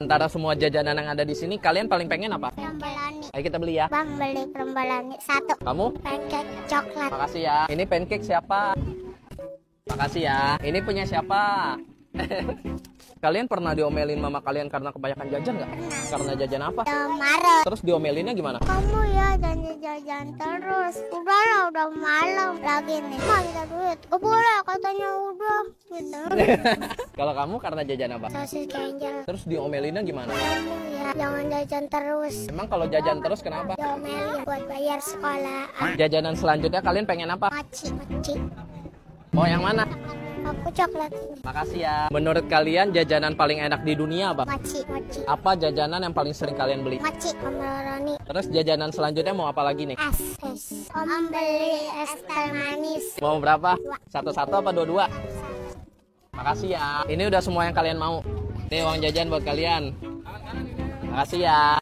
Antara semua jajanan yang ada di sini, kalian paling pengen apa? Krombolani. Ayo kita beli ya. Bang, beli krombolani satu. Kamu? Pancake coklat. Makasih ya. Ini pancake siapa? Makasih ya. Ini punya siapa? Kalian pernah diomelin mama kalian karena kebanyakan jajan nggak? Karena jajan apa? Udah marah. Terus diomelinnya gimana? Kamu ya jajan terus. Udah lah, udah malam lagi nih. Ma, kita duit. Oh, boleh, katanya udah. Gitu. Kalau kamu karena jajan apa? Sosis kenjel. Terus diomelinnya gimana? Kamu ya jangan jajan terus. Emang kalau jajan terus kenapa? Diomelin buat bayar sekolah. Jajanan selanjutnya kalian pengen apa? Mochi. Oh, yang mana? Aku coklat ini. Makasih ya. Menurut kalian jajanan paling enak di dunia apa? Mochi. Apa jajanan yang paling sering kalian beli? Mochi. Krombolani. Terus jajanan selanjutnya mau apa lagi nih? Es. Om beli es teh manis. Mau berapa? Satu-satu apa dua-dua? Makasih ya. Ini udah semua yang kalian mau. Ini uang jajan buat kalian. Makasih ya.